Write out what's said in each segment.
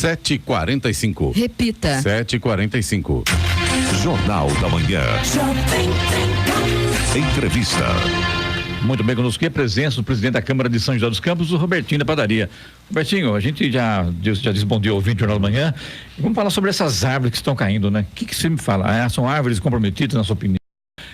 7h45. Repita. 7h45. Jornal da Manhã. Entrevista. Muito bem, conosco aqui a presença do presidente da Câmara de São José dos Campos, o Robertinho da Padaria. Robertinho, a gente já disse bom dia ao ouvinte do Jornal da Manhã. Vamos falar sobre essas árvores que estão caindo, né? O que você me fala? São árvores comprometidas, na sua opinião?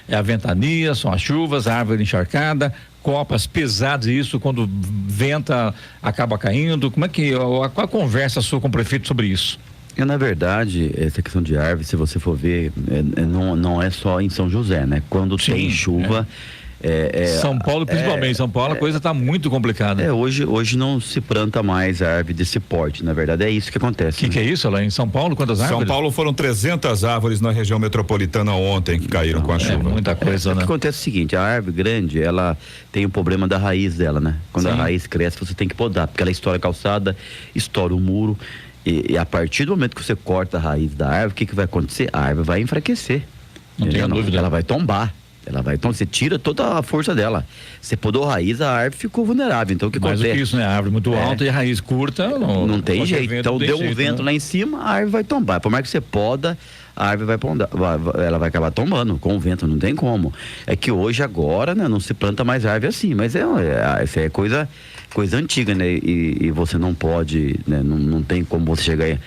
É a ventania, são as chuvas, a árvore encharcada, copas pesadas, e isso quando venta acaba caindo. Como é que, qual a conversa sua com o prefeito sobre isso? Na verdade, essa questão de árvore, se você for ver, não é só em São José, né? Quando tem chuva... São Paulo, principalmente, São Paulo, a coisa está muito complicada. Hoje não se planta mais árvore desse porte, na verdade, é isso que acontece. O que é isso lá em São Paulo? Quantas árvores? São Paulo foram 300 árvores na região metropolitana ontem que caíram com a chuva. Muita coisa, né? O que acontece é o seguinte, a árvore grande, ela tem o problema da raiz dela, né? Quando a raiz cresce, você tem que podar, porque ela estoura a calçada, estoura o muro, e a partir do momento que você corta a raiz da árvore, o que vai acontecer? A árvore vai enfraquecer. Não tenho dúvida. Ela vai tombar. Então você tira toda a força dela. Você podou a raiz, a árvore ficou vulnerável. Então o que acontece? Mais do que isso, né? A árvore muito alta e a raiz curta. Não tem jeito. Então deu um vento lá em cima, a árvore vai tombar. Por mais que você poda, a árvore ela vai acabar tombando com o vento, não tem como. É que hoje, agora, né, não se planta mais árvore assim, mas isso é coisa antiga, né? E você não pode, né? Não tem como você chegar aí.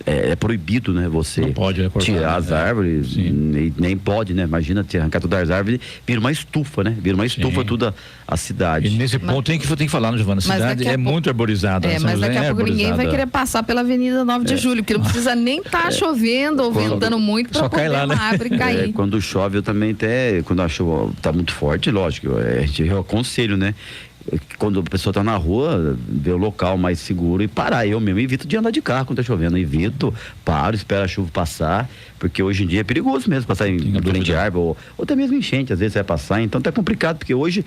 É proibido, né? Você tirar as árvores, nem pode, né? Imagina te arrancar todas as árvores, vira uma estufa, né? Vira uma estufa toda a cidade. E nesse ponto tem que falar, né, Giovana? A cidade é muito arborizada. Mas daqui a pouco ninguém vai querer passar pela Avenida 9 de Julho, porque não precisa nem estar chovendo ou ventando muito para poder uma árvore cair. Quando chove, eu também quando a chuva tá muito forte, lógico, eu aconselho, né? Quando a pessoa está na rua, ver o local mais seguro e parar. Eu mesmo evito de andar de carro quando está chovendo. Paro, espero a chuva passar, porque hoje em dia é perigoso mesmo passar em frente de árvore, ou até mesmo enchente, às vezes vai passar. Então tá complicado, porque hoje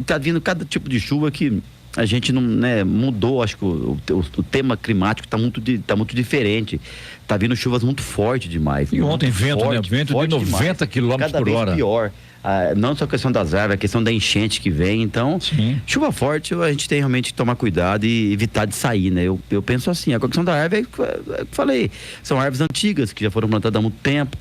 tá vindo cada tipo de chuva que a gente não, né, mudou. Acho que o tema climático tá muito diferente. Tá vindo chuvas muito fortes demais. E ontem vento de 90 km por hora. Vez pior. Não só a questão das árvores, a questão da enchente que vem. Então, chuva forte, a gente tem realmente que tomar cuidado e evitar de sair, né? Eu penso assim, a questão da árvore, é que eu falei, são árvores antigas que já foram plantadas há muito tempo,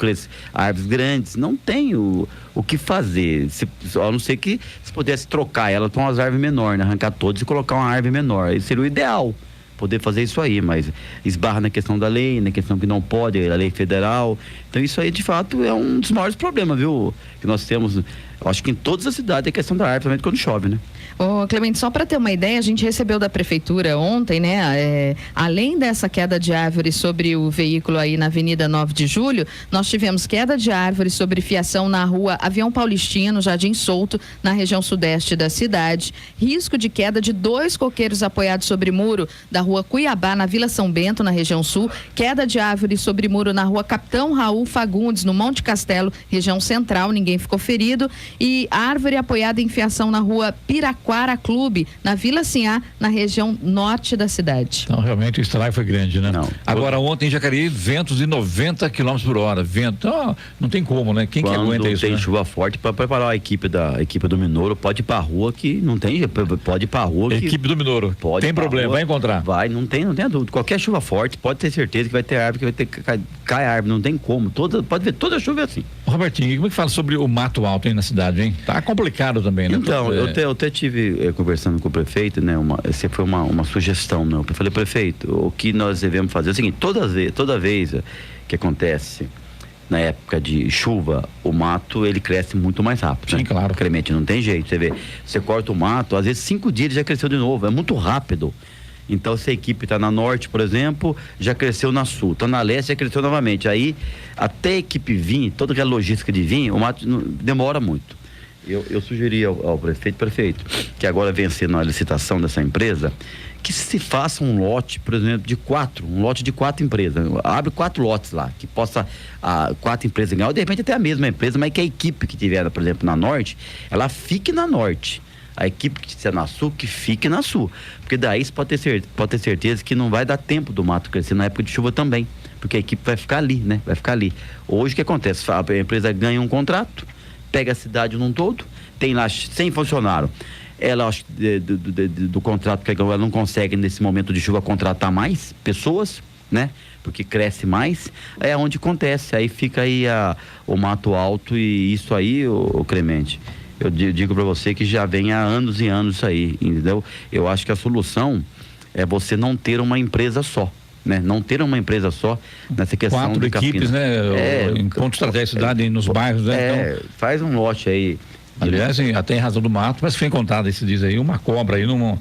árvores grandes, não tem o que fazer, a não ser que se pudesse trocar ela com umas árvores menores, né? Arrancar todas e colocar uma árvore menor, isso seria o ideal. Poder fazer isso aí, mas esbarra na questão da lei, na questão que não pode, a lei federal. Então isso aí de fato é um dos maiores problemas, viu? Que nós temos, acho que em todas as cidades é a questão da árvore, principalmente quando chove, né? Ô, Clemente, só para ter uma ideia, a gente recebeu da prefeitura ontem, né? Além dessa queda de árvores sobre o veículo aí na Avenida 9 de Julho, nós tivemos queda de árvores sobre fiação na rua Avião Paulistino, Jardim Souto, na região sudeste da cidade. Risco de queda de 2 coqueiros apoiados sobre muro da rua Cuiabá, na Vila São Bento, na região sul. Queda de árvores sobre muro na rua Capitão Raul Fagundes, no Monte Castelo, região central, ninguém ficou ferido. E árvore apoiada em fiação na rua Piraquara Clube, na Vila Sinhá, na região norte da cidade. Então, realmente o estrago foi grande, né? Não. Agora, ontem em Jacareí, ventos de 90 km por hora. Vento, não tem como, né? Quem que aguenta isso? Tem né? chuva forte, para preparar a equipe do Minouro, pode ir pra rua que não tem, pode ir pra rua. Equipe do Minouro, tem problema, vai encontrar. Vai, não tem dúvida. Qualquer chuva forte, pode ter certeza que vai ter árvore, que vai ter cai árvore, não tem como. Pode ver, toda chuva é assim. Robertinho, como é que fala sobre o mato alto aí na cidade, hein? Tá complicado também, né? Então, eu até tive conversando com o prefeito, né? Essa foi uma sugestão, né? Eu falei, prefeito, o que nós devemos fazer é o seguinte, toda vez que acontece na época de chuva, o mato, ele cresce muito mais rápido. Sim, né? claro. Clemente, não tem jeito, você vê, você corta o mato, às vezes 5 dias ele já cresceu de novo, é muito rápido. Então, se a equipe está na norte, por exemplo, já cresceu na sul, está na leste, já cresceu novamente. Aí, até a equipe vir, toda aquela logística de vir, o mato demora muito. Eu sugeri ao prefeito, que agora vencendo a licitação dessa empresa, que se faça um lote, por exemplo, um lote de 4 empresas. Abre 4 lotes lá, que possa 4 empresas ganhar, ou de repente até a mesma empresa, mas que a equipe que tiver, por exemplo, na norte, ela fique na norte. A equipe que estiver na sul, que fique na sul. Porque daí você pode ter certeza que não vai dar tempo do mato crescer na época de chuva também. Porque a equipe vai ficar ali, né? Vai ficar ali. Hoje o que acontece? A empresa ganha um contrato, pega a cidade num todo, tem lá 100 funcionários. Ela, do contrato que ela não consegue nesse momento de chuva contratar mais pessoas, né? Porque cresce mais, é onde acontece, aí fica aí o mato alto, e isso aí, o Clemente, eu digo para você que já vem há anos e anos isso aí, entendeu? Eu acho que a solução é você não ter uma empresa só, né? Não ter uma empresa só nessa questão 4 de equipes, né? Em pontos estratégicos da cidade, nos bairros, né? Então, faz um lote aí. aliás, até em razão do mato, mas foi encontrada, se diz aí, uma cobra aí no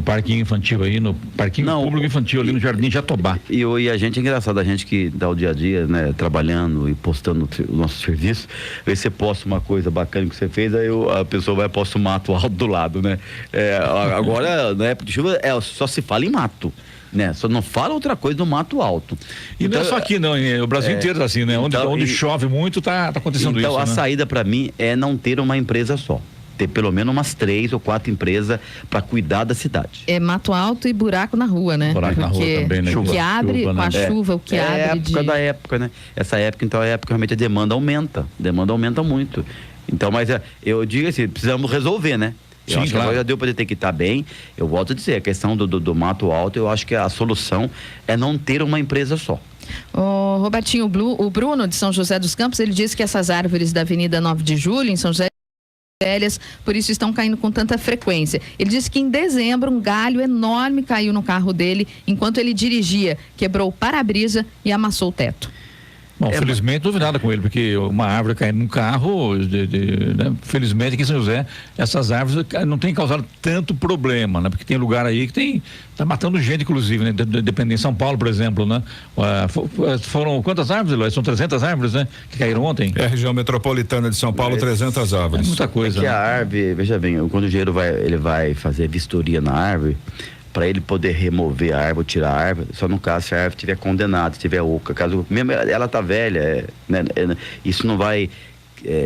parquinho infantil aí, no parquinho público infantil ali no Jardim Jatobá. E a gente, é engraçado, a gente que dá o dia a dia, né, trabalhando e postando o nosso serviço, aí você posta uma coisa bacana que você fez, aí a pessoa vai e posta o mato alto do lado, né? Agora, na época de chuva, só se fala em mato, né? Só não fala outra coisa do mato alto. E então, não é só aqui não, o Brasil inteiro é assim, né? Onde chove muito, tá acontecendo isso. Então a saída para mim é não ter uma empresa só. Ter pelo menos umas 3 ou 4 empresas para cuidar da cidade. É mato alto e buraco na rua, né? Buraco na rua também, né? O que abre com a chuva, o que abre a época da época, né? Essa época, então, é a época realmente a demanda aumenta muito. Então, mas eu digo assim, precisamos resolver, né? Eu acho que agora já deu para detectar bem. Eu volto a dizer, a questão do mato alto, eu acho que a solução é não ter uma empresa só. O Robertinho, o Bruno de São José dos Campos, ele disse que essas árvores da Avenida 9 de Julho, em São José, velhas, por isso estão caindo com tanta frequência. Ele disse que em dezembro um galho enorme caiu no carro dele enquanto ele dirigia, quebrou o para-brisa e amassou o teto. Bom, felizmente não houve nada com ele, porque uma árvore caindo num carro, né? Felizmente aqui em São José, essas árvores não têm causado tanto problema, né? Porque tem lugar aí que tá matando gente, inclusive, né? Dependendo em São Paulo, por exemplo, né? Foram quantas árvores, Eloy? São 300 árvores, né? Que caíram ontem? É a região metropolitana de São Paulo, 300 árvores. É muita coisa. Que a árvore, veja bem, quando o engenheiro vai fazer vistoria na árvore, para ele poder remover a árvore, tirar a árvore, só no caso se a árvore estiver condenada, estiver oca, caso mesmo ela tá velha, né, isso não vai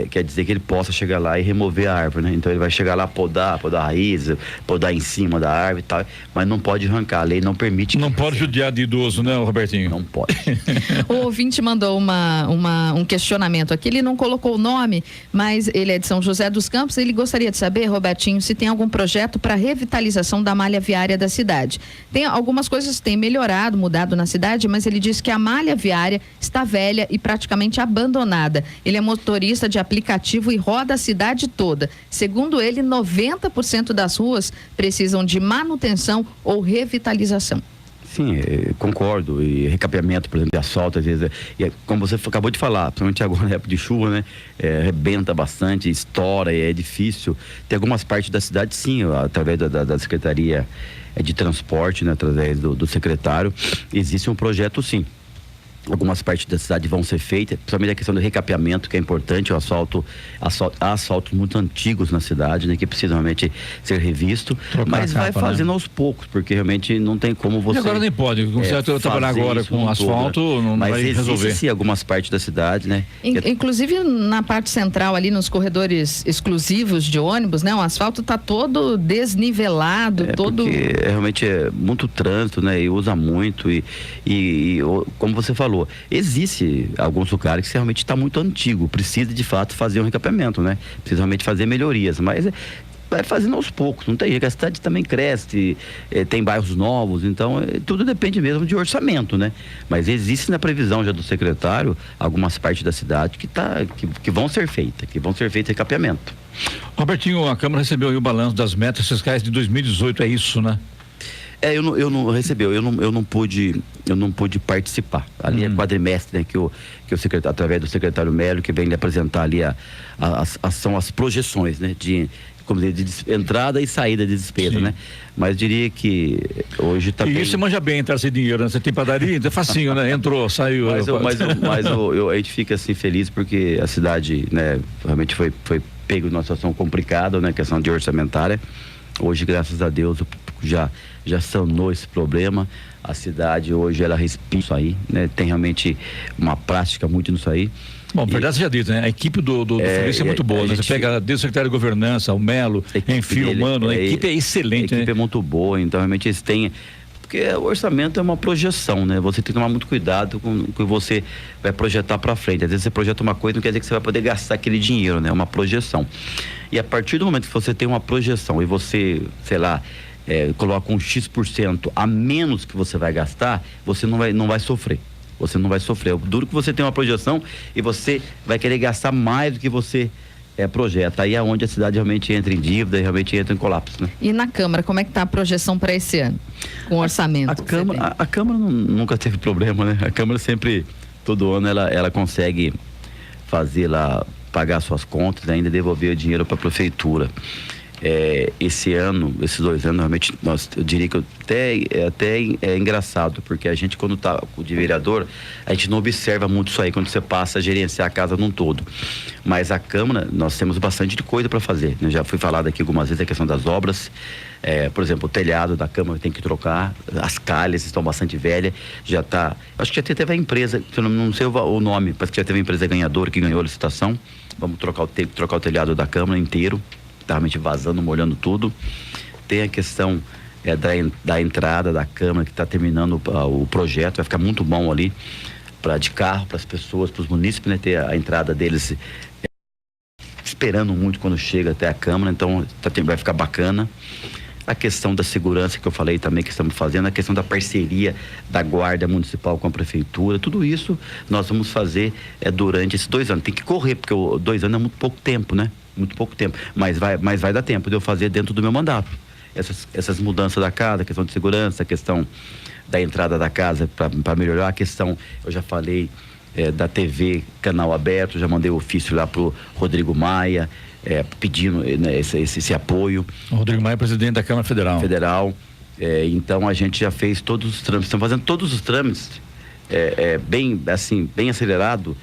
quer dizer que ele possa chegar lá e remover a árvore, né? Então ele vai chegar lá, podar a raiz, podar em cima da árvore e tal, mas não pode arrancar, a lei não permite. Não pode judiar de idoso, né, Robertinho? Não pode. O ouvinte mandou um questionamento aqui, ele não colocou o nome, mas ele é de São José dos Campos, ele gostaria de saber, Robertinho, se tem algum projeto para revitalização da malha viária da cidade. Tem algumas coisas que têm melhorado, mudado na cidade, mas ele diz que a malha viária está velha e praticamente abandonada. Ele é motorista de aplicativo e roda a cidade toda. Segundo ele, 90% das ruas precisam de manutenção ou revitalização. Sim, concordo. E recapeamento, por exemplo, de asfalto, às vezes, como você acabou de falar, principalmente agora na época de chuva, né? Rebenta bastante, estoura, é difícil. Tem algumas partes da cidade, sim, através da Secretaria de Transporte, né? Através do secretário, existe um projeto, sim. Algumas partes da cidade vão ser feitas, principalmente a questão do recapeamento, que é importante, há asfaltos muito antigos na cidade, né, que precisam realmente ser revisto, mas vai fazendo aos poucos, porque realmente não tem como você... E agora nem pode, você vai trabalhar agora com asfalto, não vai resolver. Mas existe sim algumas partes da cidade, né? Inclusive na parte central ali, nos corredores exclusivos de ônibus, né, o asfalto está todo desnivelado, todo... Porque realmente é muito trânsito, né, e usa muito, e como você falou, existe alguns lugares que realmente está muito antigo, precisa de fato fazer um recapeamento, né? Precisa realmente fazer melhorias, mas vai fazendo aos poucos, não tem jeito, a cidade também cresce, tem bairros novos, então tudo depende mesmo de orçamento, né? Mas existe na previsão já do secretário algumas partes da cidade que vão ser feitas, recapeamento. Robertinho, a Câmara recebeu aí o balanço das metas fiscais de 2018, é isso, né? Eu não pude participar. Ali é quadrimestre, né, que o secretário, através do secretário Melo, que vem lhe apresentar ali são as projeções, né, de entrada e saída de despesa, né? Mas diria que hoje tá bem... E isso você manja bem entrar sem dinheiro, né? Você tem padaria, é facinho, né? Entrou, saiu. Mas a gente fica assim feliz porque a cidade, né, realmente foi pego numa situação complicada, né? Questão de orçamentária. Hoje, graças a Deus, já sanou esse problema. A cidade hoje ela respira isso aí, né? Tem realmente uma prática muito nisso aí. Bom, verdade seja dito, né? A equipe do Fabrício é muito boa, né? Você pega desde o secretário de governança, o Melo, enfim, o Mano, a equipe é excelente, né? A equipe é muito boa, então realmente eles têm... Porque o orçamento é uma projeção, né? Você tem que tomar muito cuidado com o que você vai projetar para frente. Às vezes você projeta uma coisa, não quer dizer que você vai poder gastar aquele dinheiro, né? É uma projeção. E a partir do momento que você tem uma projeção e você, sei lá, coloca um X% a menos que você vai gastar, você não vai sofrer. Você não vai sofrer. O duro que você tem uma projeção e você vai querer gastar mais do que você projeta. Aí é onde a cidade realmente entra em dívida e realmente entra em colapso, né? E na Câmara, como é que está a projeção para esse ano? Com o orçamento? A Câmara nunca teve problema, né? A Câmara sempre, todo ano, ela consegue fazer lá, pagar suas contas, ainda devolver o dinheiro para a prefeitura. Esse ano, esses 2 anos, realmente, eu diria que até é engraçado, porque a gente, quando está de vereador, a gente não observa muito isso aí, quando você passa a gerenciar a casa num todo. Mas a Câmara, nós temos bastante coisa para fazer, né? Já fui falado aqui algumas vezes a questão das obras, por exemplo, o telhado da Câmara tem que trocar, as calhas estão bastante velhas, acho que já teve a empresa, não sei o nome, parece que já teve a empresa ganhadora que ganhou a licitação. Vamos trocar o telhado da Câmara inteiro, tá realmente vazando, molhando tudo. Tem a questão da entrada da Câmara, que está terminando o projeto, vai ficar muito bom ali de carro, para as pessoas, para os munícipes, né? Ter a entrada deles esperando muito quando chega até a Câmara, então vai ficar bacana. A questão da segurança que eu falei também que estamos fazendo, a questão da parceria da Guarda Municipal com a Prefeitura, tudo isso nós vamos fazer durante esses 2 anos. Tem que correr, porque 2 anos é muito pouco tempo, né? Muito pouco tempo, mas vai dar tempo de eu fazer dentro do meu mandato. Essas mudanças da casa, a questão de segurança, a questão da entrada da casa para melhorar, a questão, eu já falei da TV, canal aberto, já mandei ofício lá pro Rodrigo Maia, pedindo, né, esse apoio. O Rodrigo Maia é presidente da Câmara Federal. Então a gente já fez todos os trâmites, estamos fazendo todos os trâmites bem acelerado,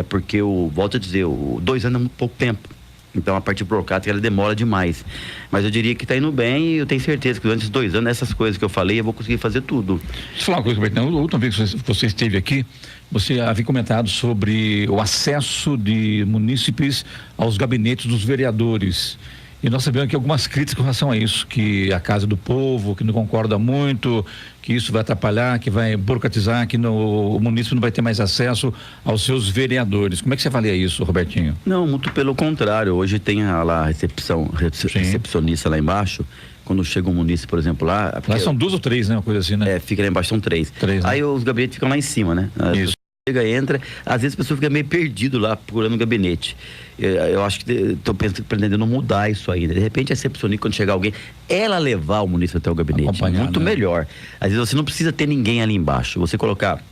porque volto a dizer, 2 anos é muito pouco tempo. Então a parte burocrática ela demora demais. Mas eu diria que está indo bem e eu tenho certeza que durante esses 2 anos, essas coisas que eu falei, eu vou conseguir fazer tudo. Deixa eu falar uma coisa, Roberto. A última vez que você esteve aqui, você havia comentado sobre o acesso de munícipes aos gabinetes dos vereadores. E nós sabemos que algumas críticas com relação a isso, que a Casa do Povo, que não concorda muito, que isso vai atrapalhar, que vai burocratizar, que o município não vai ter mais acesso aos seus vereadores. Como é que você avalia isso, Robertinho? Não, muito pelo contrário. Hoje tem a recepcionista lá embaixo. Quando chega um munícipe, por exemplo, lá são 2 ou 3, né? Uma coisa assim, né? Fica lá embaixo, são 3. Aí né? Os gabinetes ficam lá em cima, né? Isso. Chega, entra, às vezes a pessoa fica meio perdido lá procurando um gabinete. Eu acho que estou pretendendo mudar isso aí, né? De repente a recepcionista, quando chegar alguém, ela levar o munícipe até o gabinete, muito melhor. Às vezes você não precisa ter ninguém ali embaixo, você colocar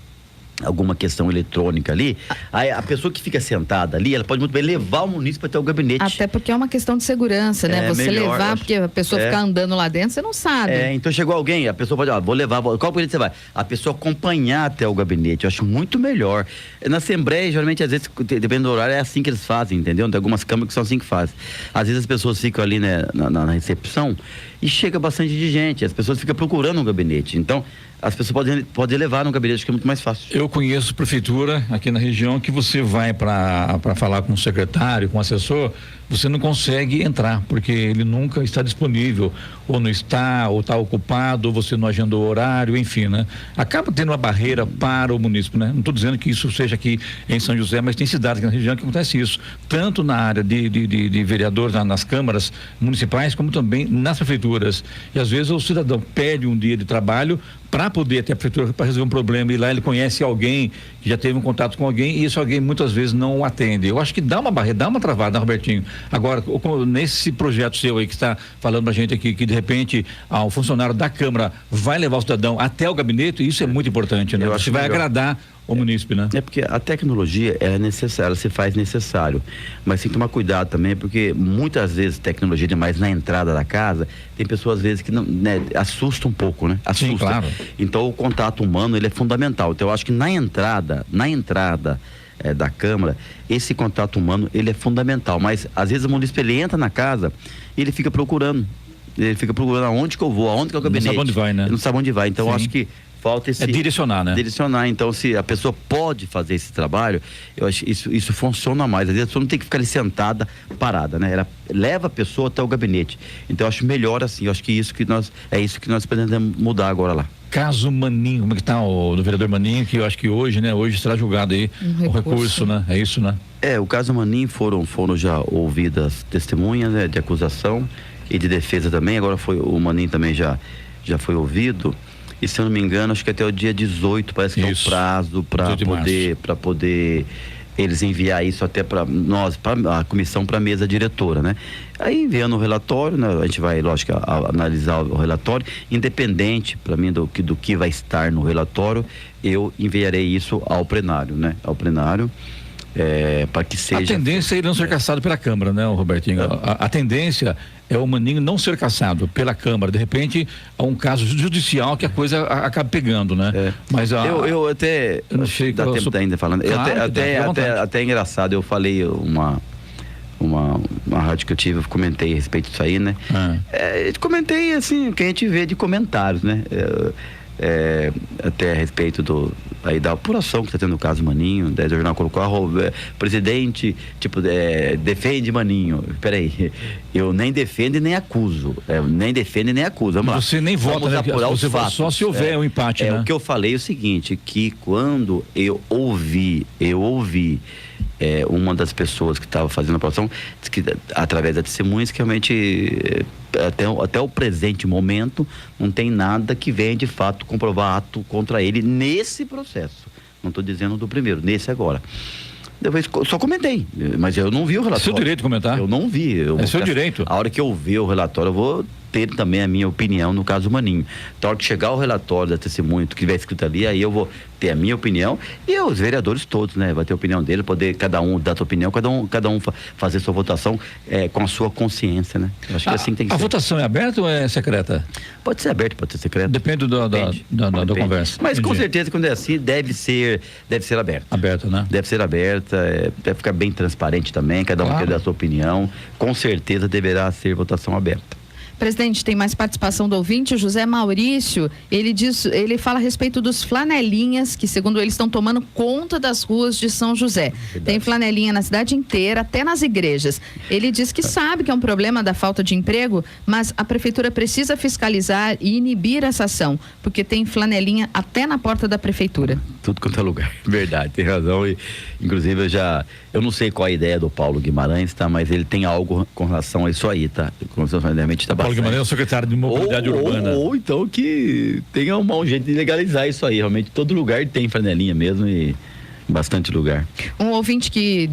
alguma questão eletrônica ali, aí a pessoa que fica sentada ali, ela pode muito bem levar o munícipe até o gabinete. Até porque é uma questão de segurança, né? Você melhor, levar, porque a pessoa ficar andando lá dentro, você não sabe. Então chegou alguém, a pessoa pode, vou levar, qual gabinete você vai? A pessoa acompanhar até o gabinete, eu acho muito melhor. Na Assembleia, geralmente, às vezes, dependendo do horário, é assim que eles fazem, entendeu? Tem algumas câmaras que são assim que fazem. Às vezes as pessoas ficam ali, né, na recepção e chega bastante de gente, as pessoas ficam procurando um gabinete, então as pessoas podem levar no gabinete, que é muito mais fácil. Eu conheço prefeitura aqui na região que você vai para falar com o secretário, com o assessor, você não consegue entrar, porque ele nunca está disponível, ou não está, ou está ocupado, ou você não agendou o horário, enfim, né? Acaba tendo uma barreira para o munícipe, né? Não estou dizendo que isso seja aqui em São José, mas tem cidades aqui na região que acontece isso, tanto na área de vereadores, nas câmaras municipais, como também nas prefeituras. E às vezes o cidadão pede um dia de trabalho para poder até a prefeitura para resolver um problema, e lá ele conhece alguém que já teve um contato com alguém, e esse alguém muitas vezes não o atende. Eu acho que dá uma barreira, dá uma travada, né, Robertinho? Agora, nesse projeto seu aí que está falando pra gente aqui, que de repente o funcionário da Câmara vai levar o cidadão até o gabinete, isso é muito importante, né? Você vai agradar o munícipe, né? Porque a tecnologia é necessária, ela se faz necessário, mas tem que tomar cuidado também, porque muitas vezes tecnologia demais na entrada da casa, tem pessoas às vezes que não, né, assusta um pouco, né? Assusta. Sim, claro. Então o contato humano, ele é fundamental. Então eu acho que na entrada da Câmara, esse contato humano, ele é fundamental, mas às vezes o munícipe, ele entra na casa e ele fica procurando aonde que eu vou, aonde que é o gabinete. Não sabe onde vai, né? Não sabe onde vai, então eu acho que falta esse... direcionar, né? Direcionar, então se a pessoa pode fazer esse trabalho, eu acho que isso funciona mais. Às vezes a pessoa não tem que ficar ali sentada, parada, né? Ela leva a pessoa até o gabinete. Então eu acho melhor assim, eu acho que isso que nós pretendemos mudar agora lá. Caso Maninho, como é que tá do vereador Maninho, que eu acho que hoje será julgado aí o recurso, né? É isso, né? O caso Maninho foram já ouvidas testemunhas, né, de acusação, e de defesa também. Agora o Maninho também já foi ouvido. E se eu não me engano, acho que até o dia 18 parece que é o prazo para poder eles enviar isso até para nós, para a comissão, para a mesa diretora, né? Aí enviando o relatório, né? A gente vai, lógico, analisar o relatório, independente para mim do que vai estar no relatório, eu enviarei isso ao plenário, né? Ao plenário. Para que seja... A tendência é ele não ser cassado pela Câmara, né, Robertinho? A tendência é o Maninho não ser cassado pela Câmara. De repente, há um caso judicial que a coisa acaba pegando, né? Mas eu até... Eu não sei, dá tempo ainda falando. Claro, até é engraçado, eu falei uma rádio que eu tive, eu comentei a respeito disso aí, né? Comentei, assim, o que a gente vê de comentários, né? Até a respeito da apuração que está tendo no caso Maninho, o jornal colocou, presidente, defende Maninho. Peraí, eu nem defendo e nem acuso. Vamos lá. Você nem vota, né? Você vota só se houver um empate, né? O que eu falei é o seguinte, que quando eu ouvi uma das pessoas que estava fazendo a apuração, que através da testemunhas, que realmente até o presente momento não tem nada que venha de fato comprovar ato contra ele nesse processo. Não estou dizendo do primeiro, nesse agora. Depois só comentei, mas eu não vi o relatório. É seu direito de comentar. Eu não vi. É seu direito. A hora que eu ver o relatório, eu vou ter também a minha opinião no caso Maninho. Então, a hora que chegar o relatório da testemunha, que tiver escrito ali, aí eu vou ter a minha opinião e os vereadores todos, né? Vai ter a opinião dele, poder cada um dar a sua opinião, cada um fazer sua votação com a sua consciência, né? Eu acho que assim tem que ser. A votação é aberta ou é secreta? Pode ser aberta, pode ser secreta. Depende da conversa. Mas com certeza, quando é assim, deve ser aberta. Aberta, né? Deve ser aberta, deve ficar bem transparente também, cada um quer dar a sua opinião. Com certeza deverá ser votação aberta. Presidente, tem mais participação do ouvinte, o José Maurício, ele fala a respeito dos flanelinhas, que segundo ele estão tomando conta das ruas de São José. Verdade. Tem flanelinha na cidade inteira, até nas igrejas. Ele diz que sabe que é um problema da falta de emprego, mas a prefeitura precisa fiscalizar e inibir essa ação, porque tem flanelinha até na porta da prefeitura. Tudo quanto é lugar. Verdade, tem razão. E, inclusive, eu não sei qual a ideia do Paulo Guimarães, tá? Mas ele tem algo com relação a isso aí, tá? Realmente tá bastante. Paulo Guimarães é o secretário de mobilidade urbana. Ou então que tenha um jeito de legalizar isso aí. Realmente, todo lugar tem flanelinha mesmo e bastante lugar. Um ouvinte que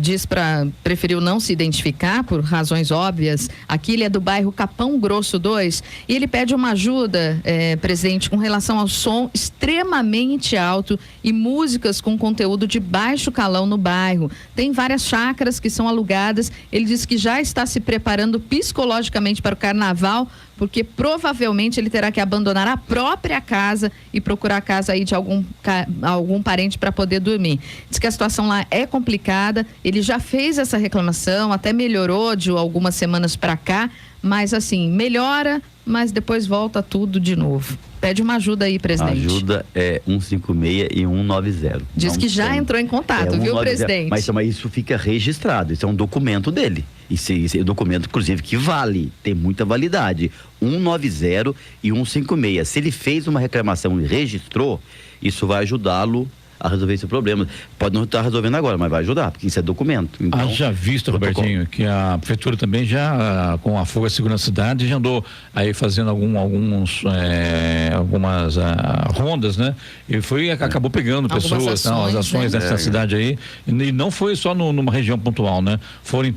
preferiu não se identificar por razões óbvias, aqui ele é do bairro Capão Grosso 2 e ele pede uma ajuda, presidente, com relação ao som extremamente alto e músicas com conteúdo de baixo calão no bairro. Tem várias chácaras que são alugadas, ele diz que já está se preparando psicologicamente para o carnaval, porque provavelmente ele terá que abandonar a própria casa e procurar a casa aí de algum parente para poder dormir. Diz que a situação lá é complicada, ele já fez essa reclamação, até melhorou de algumas semanas para cá, mas assim, melhora, mas depois volta tudo de novo. Pede uma ajuda aí, presidente. A ajuda é 156 e 190. Diz que já entrou em contato, viu, presidente? Mas isso fica registrado, isso é um documento dele. Esse é um documento, inclusive, que vale, tem muita validade. 190 e 156. Se ele fez uma reclamação e registrou, isso vai ajudá-lo a resolver esse problema. Pode não estar resolvendo agora, mas vai ajudar, porque isso é documento. Então, já visto, Robertinho, que a prefeitura também já, com a Fuga Segura Cidade, já andou aí fazendo algumas rondas, né? E acabou pegando pessoas, as ações nessa cidade aí, e não foi só numa região pontual, né? Foi em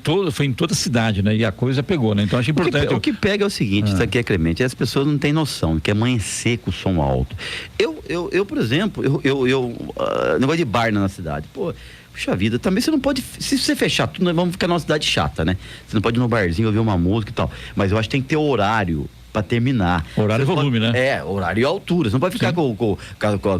toda a cidade, né? E a coisa pegou, né? Então acho importante. O que pega é o seguinte, isso aqui é Clemente, as pessoas não têm noção que amanhecer com o som alto. Eu por exemplo, negócio de bar na cidade, puxa vida, também você não pode, se você fechar tudo, nós vamos ficar numa cidade chata, né? Você não pode ir no barzinho ouvir uma música e tal, mas eu acho que tem que ter horário para terminar. Horário e volume, né? Horário e altura, você não pode ficar com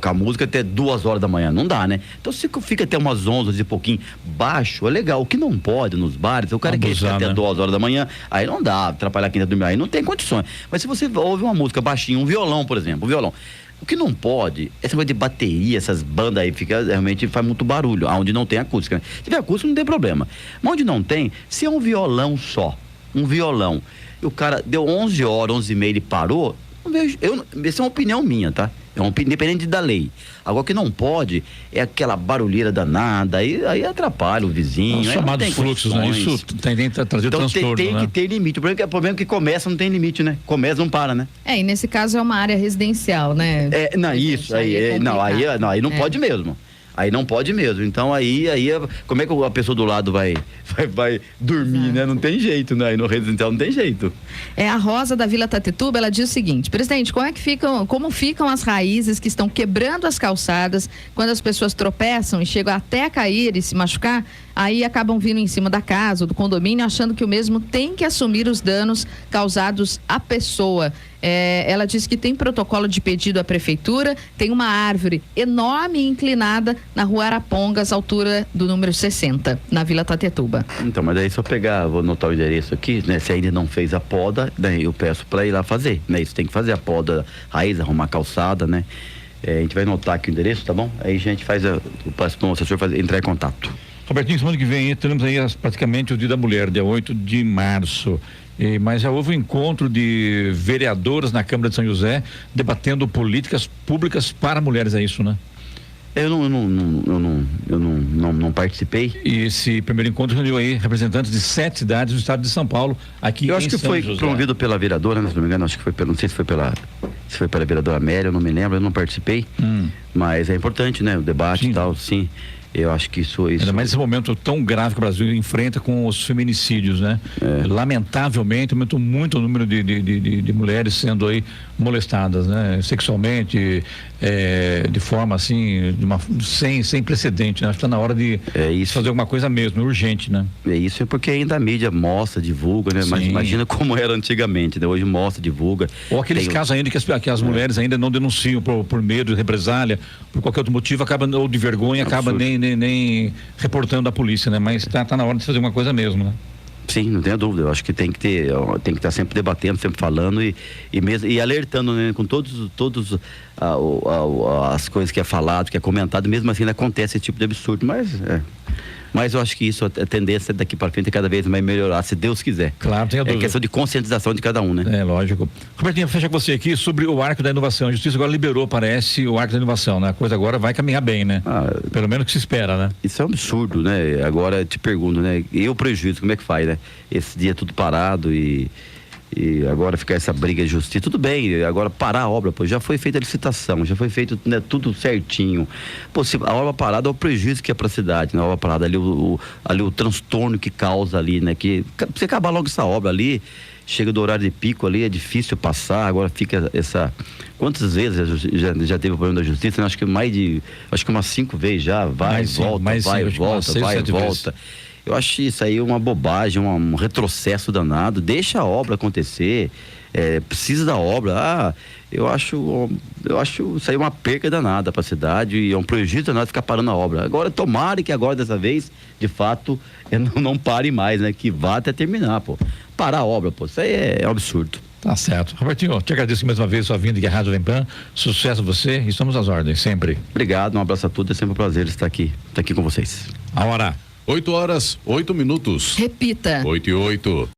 a música até 2 horas da manhã, não dá, né? Então se fica até umas 11 e pouquinho baixo, é legal. O que não pode nos bares, o cara quer ficar até 2 horas da manhã, aí não dá, atrapalhar quem tá dormindo, aí não tem condições. Mas se você ouve uma música baixinha, um violão, por exemplo, o que não pode, essa coisa de bateria, essas bandas aí, realmente faz muito barulho, onde não tem acústica, né? Se tiver acústica não tem problema, mas onde não tem, se é um violão só, e o cara deu 11 horas, 11h30, ele parou, essa é uma opinião minha, tá? Independente da lei. Agora, o que não pode é aquela barulheira danada, aí atrapalha o vizinho. Os chamados fluxos, né? Isso tem que trazer então, transtorno, tem né? que ter limite. O problema é que começa, não tem limite, né? Começa, não para, né? E nesse caso é uma área residencial, né? Aí não pode mesmo. Aí não pode mesmo. Então como é que a pessoa do lado vai dormir, né? Não tem jeito, né? Aí no residencial não tem jeito. A Rosa da Vila Tatetuba, ela diz o seguinte: presidente, como ficam as raízes que estão quebrando as calçadas quando as pessoas tropeçam e chegam até a cair e se machucar, aí acabam vindo em cima da casa ou do condomínio achando que o mesmo tem que assumir os danos causados à pessoa. Ela diz que tem protocolo de pedido à prefeitura, tem uma árvore enorme e inclinada na rua Arapongas, altura do número 60, na Vila Tatetuba. Então, mas aí se eu vou anotar o endereço aqui, né? Se ainda não fez a poda, né, eu peço para ir lá fazer, né? Isso tem que fazer a poda raiz, arrumar a calçada, né? A gente vai anotar aqui o endereço, tá bom? Aí a gente o assessor entrar em contato. Robertinho, semana que vem teremos aí praticamente o Dia da Mulher, dia 8 de março. Mas já houve um encontro de vereadoras na Câmara de São José debatendo políticas públicas para mulheres, é isso, né? Eu não participei. E esse primeiro encontro reuniu aí representantes de 7 cidades do estado de São Paulo, aqui em São José. Eu acho que foi promovido pela vereadora, né? Se não me engano, acho que foi não sei se foi pela vereadora Amélia, eu não me lembro, eu não participei. Mas é importante, né? O debate e tal, sim. Eu acho que isso... Ainda mais esse momento tão grave que o Brasil enfrenta com os feminicídios, né? Lamentavelmente, aumentou muito o número de mulheres sendo aí molestadas, né? Sexualmente, de forma assim, sem precedente, né? Acho que está na hora de fazer alguma coisa mesmo, urgente, né? É isso, porque ainda a mídia mostra, divulga, né? Mas imagina como era antigamente, né? Hoje mostra, divulga. Ou aqueles casos ainda que as mulheres ainda não denunciam por medo de represália, por qualquer outro motivo, ou de vergonha, acaba nem reportando à polícia, né? Mas tá na hora de fazer uma coisa mesmo, né? Sim, não tenho dúvida. Eu acho que tem que estar sempre debatendo, sempre falando e alertando, né? Com todos as coisas que é falado, que é comentado, mesmo assim acontece esse tipo de absurdo, mas eu acho que isso, a tendência daqui para frente é cada vez mais melhorar, se Deus quiser. Claro, tem a dúvida. É questão de conscientização de cada um, né? É, lógico. Robertinho, fecha com você aqui sobre o Arco da Inovação. A Justiça agora liberou, parece, o Arco da Inovação, né? A coisa agora vai caminhar bem, né? Pelo menos que se espera, né? Isso é um absurdo, né? Agora, te pergunto, né? E o prejuízo, como é que faz, né? Esse dia tudo parado e agora ficar essa briga de justiça, tudo bem, agora parar a obra, pô, já foi feita a licitação, já foi feito, né, tudo certinho. Pô, se a obra parada é o prejuízo que é pra cidade, né? A obra parada ali, o transtorno que causa ali, né? Que você acabar logo essa obra ali, chega do horário de pico ali, é difícil passar, agora fica quantas vezes já teve o problema da justiça, né? Acho que umas 5 vezes já, vai e volta. Eu acho isso aí uma bobagem, um retrocesso danado. Deixa a obra acontecer, precisa da obra. Eu acho isso aí uma perca danada para a cidade e é um prejuízo danado ficar parando a obra. Agora, tomara que agora, dessa vez, de fato, não pare mais, né? Que vá até terminar, pô. Parar a obra, pô. Isso aí é um absurdo. Tá certo. Robertinho, te agradeço mais uma vez sua vinda aqui à Rádio Jovem Pan. Sucesso a você e estamos às ordens, sempre. Obrigado, um abraço a todos. É sempre um prazer estar aqui com vocês. A hora. 8 horas, 8 minutos. Repita. 8 e 8.